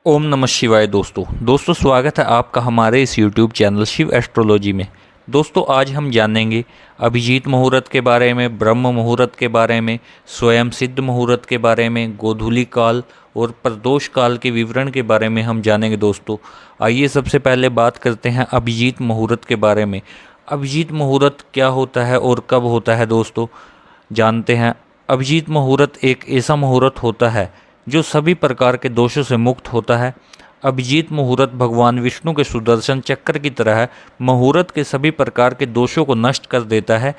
ओम नमः शिवाय। दोस्तों स्वागत है आपका हमारे इस यूट्यूब चैनल शिव एस्ट्रोलॉजी में। दोस्तों आज हम जानेंगे अभिजीत मुहूर्त के बारे में, ब्रह्म मुहूर्त के बारे में, स्वयं सिद्ध मुहूर्त के बारे में, गोधूली काल और प्रदोष काल के विवरण के बारे में हम जानेंगे। दोस्तों आइए सबसे पहले बात करते हैं अभिजीत मुहूर्त के बारे में। अभिजीत मुहूर्त क्या होता है और कब होता है दोस्तों, जानते हैं। अभिजीत मुहूर्त एक ऐसा मुहूर्त होता है जो सभी प्रकार के दोषों से मुक्त होता है। अभिजीत मुहूर्त भगवान विष्णु के सुदर्शन चक्र की तरह मुहूर्त के सभी प्रकार के दोषों को नष्ट कर देता है।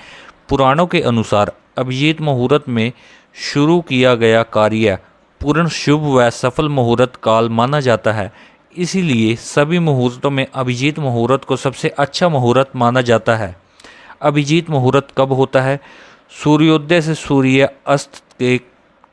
पुराणों के अनुसार अभिजीत मुहूर्त में शुरू किया गया कार्य पूर्ण शुभ व सफल मुहूर्त काल माना जाता है। इसीलिए सभी मुहूर्तों में अभिजीत मुहूर्त को सबसे अच्छा मुहूर्त माना जाता है। अभिजीत मुहूर्त कब होता है? सूर्योदय से सूर्य अस्त के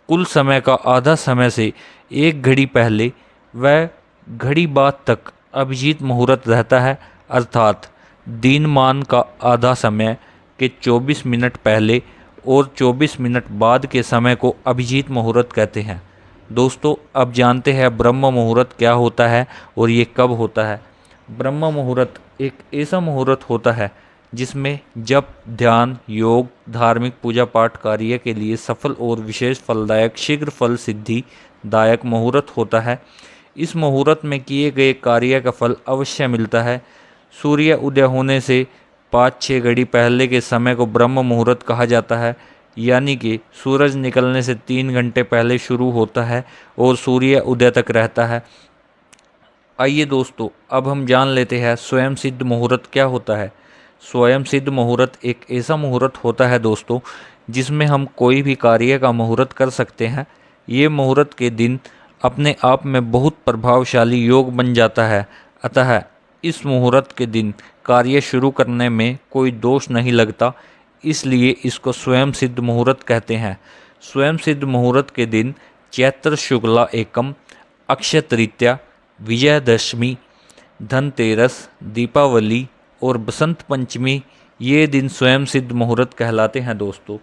कुल समय का आधा समय से एक घड़ी पहले व घड़ी बाद तक अभिजीत मुहूर्त रहता है, अर्थात दिनमान का आधा समय के 24 मिनट पहले और 24 मिनट बाद के समय को अभिजीत मुहूर्त कहते हैं। दोस्तों अब जानते हैं ब्रह्म मुहूर्त क्या होता है और ये कब होता है। ब्रह्म मुहूर्त एक ऐसा मुहूर्त होता है जिसमें जप, ध्यान, योग, धार्मिक पूजा पाठ कार्य के लिए सफल और विशेष फलदायक शीघ्र फल सिद्धि दायक मुहूर्त होता है। इस मुहूर्त में किए गए कार्य का फल अवश्य मिलता है। सूर्य उदय होने से 5-6 घड़ी पहले के समय को ब्रह्म मुहूर्त कहा जाता है, यानी कि सूरज निकलने से 3 घंटे पहले शुरू होता है और सूर्य उदय तक रहता है। आइए दोस्तों अब हम जान लेते हैं स्वयं सिद्ध मुहूर्त क्या होता है। स्वयं सिद्ध मुहूर्त एक ऐसा मुहूर्त होता है दोस्तों जिसमें हम कोई भी कार्य का मुहूर्त कर सकते हैं। ये मुहूर्त के दिन अपने आप में बहुत प्रभावशाली योग बन जाता है, अतः इस मुहूर्त के दिन कार्य शुरू करने में कोई दोष नहीं लगता, इसलिए इसको स्वयं सिद्ध मुहूर्त कहते हैं। स्वयं सिद्ध मुहूर्त के दिन चैत्र शुक्ला एकम, अक्षय तृतीया, विजयदशमी, धनतेरस, दीपावली और बसंत पंचमी ये दिन स्वयं सिद्ध मुहूर्त कहलाते हैं। दोस्तों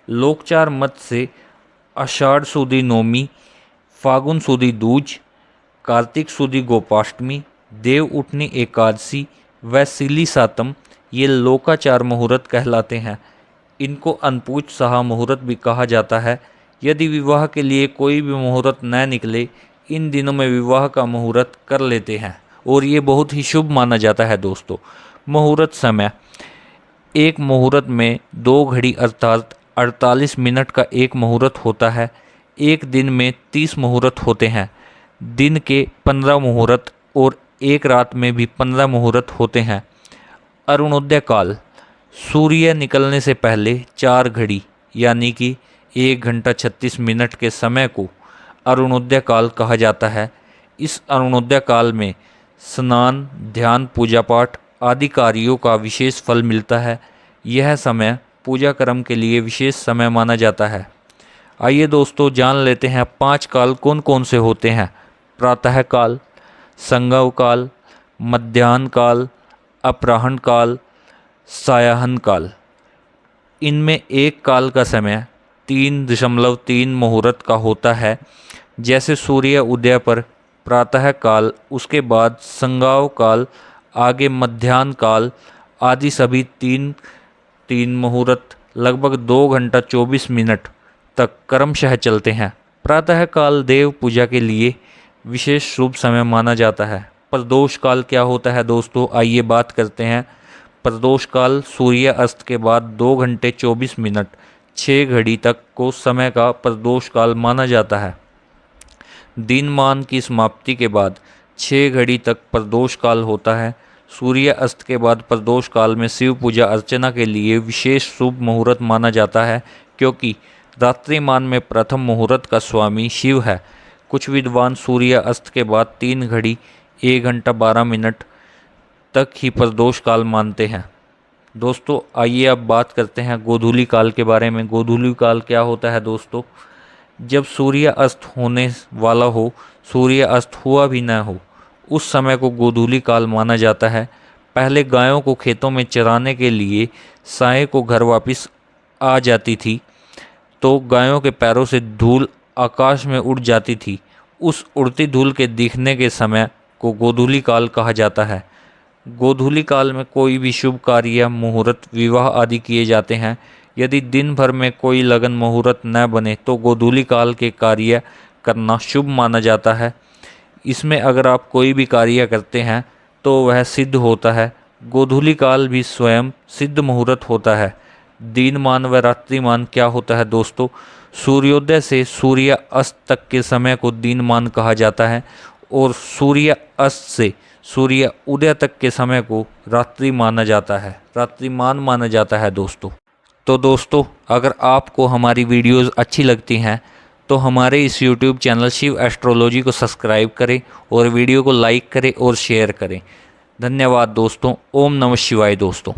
लोकचार मत से आषाढ़ सुदी नौमी, फागुन सुदी दूज, कार्तिक सुदी गोपाष्टमी, देव उठनी एकादशी व सिली सातम ये लोकाचार मुहूर्त कहलाते हैं। इनको अनपूछ सहा मुहूर्त भी कहा जाता है। यदि विवाह के लिए कोई भी मुहूर्त न निकले, इन दिनों में विवाह का मुहूर्त कर लेते हैं और ये बहुत ही शुभ माना जाता है। दोस्तों मुहूर्त समय, एक मुहूर्त में 2 घड़ी अर्थात 48 मिनट का एक मुहूर्त होता है। एक दिन में 30 मुहूर्त होते हैं। दिन के 15 मुहूर्त और एक रात में भी 15 मुहूर्त होते हैं। अरुणोदय काल, सूर्य निकलने से पहले 4 घड़ी यानी कि 1 घंटा 36 मिनट के समय को अरुणोदय काल कहा जाता है। इस अरुणोदय काल में स्नान, ध्यान, पूजा पाठ आदि कार्यों का विशेष फल मिलता है। यह समय पूजा कर्म के लिए विशेष समय माना जाता है। आइए दोस्तों जान लेते हैं 5 काल कौन कौन से होते हैं। प्रातः काल, संगव काल, मध्याह्न काल, अपराह्न काल, सायाह्न काल। इनमें एक काल का समय 3.3 मुहूर्त का होता है, जैसे सूर्य उदय पर प्रातः काल, उसके बाद संगाव काल, आगे मध्याह्न काल आदि सभी 3 मुहूर्त लगभग 2 घंटा 24 मिनट तक क्रमशः चलते हैं। प्रातः काल देव पूजा के लिए विशेष शुभ समय माना जाता है। प्रदोष काल क्या होता है दोस्तों, आइए बात करते हैं। प्रदोष काल सूर्य अस्त के बाद 2 घंटे 24 मिनट 6 घड़ी तक को समय का प्रदोष काल माना जाता है। दिनमान की समाप्ति के बाद 6 घड़ी तक प्रदोष काल होता है। सूर्य अस्त के बाद प्रदोष काल में शिव पूजा अर्चना के लिए विशेष शुभ मुहूर्त माना जाता है, क्योंकि रात्रिमान में प्रथम मुहूर्त का स्वामी शिव है। कुछ विद्वान सूर्य अस्त के बाद 3 घड़ी 1 घंटा 12 मिनट तक ही प्रदोष काल मानते हैं। दोस्तों आइए अब बात करते हैं गोधूली काल के बारे में। गोधूली काल क्या होता है दोस्तों, जब सूर्य अस्त होने वाला हो, सूर्य अस्त हुआ भी न हो, उस समय को गोधूली काल माना जाता है। पहले गायों को खेतों में चराने के लिए साय को घर वापस आ जाती थी, तो गायों के पैरों से धूल आकाश में उड़ जाती थी उस उड़ती धूल के दिखने के समय को गोधूली काल कहा जाता है। गोधूली काल में कोई भी शुभ कार्य, मुहूर्त, विवाह आदि किए जाते हैं। यदि दिन भर में कोई लगन मुहूर्त न बने तो गोधूली काल के कार्य करना शुभ माना जाता है। इसमें अगर आप कोई भी कार्य करते हैं तो वह सिद्ध होता है। गोधूली काल भी स्वयं सिद्ध मुहूर्त होता है। दीनमान व रात्रिमान क्या होता है दोस्तों? सूर्योदय से सूर्य अस्त तक के समय को दीनमान कहा जाता है और सूर्य अस्त से सूर्य उदय तक के समय को रात्रि माना जाता है, रात्रिमान माना जाता है दोस्तों। तो दोस्तों, अगर आपको हमारी वीडियोस अच्छी लगती हैं तो हमारे इस YouTube चैनल शिव एस्ट्रोलॉजी को सब्सक्राइब करें और वीडियो को लाइक करें और शेयर करें। धन्यवाद दोस्तों। ओम नमः शिवाय दोस्तों।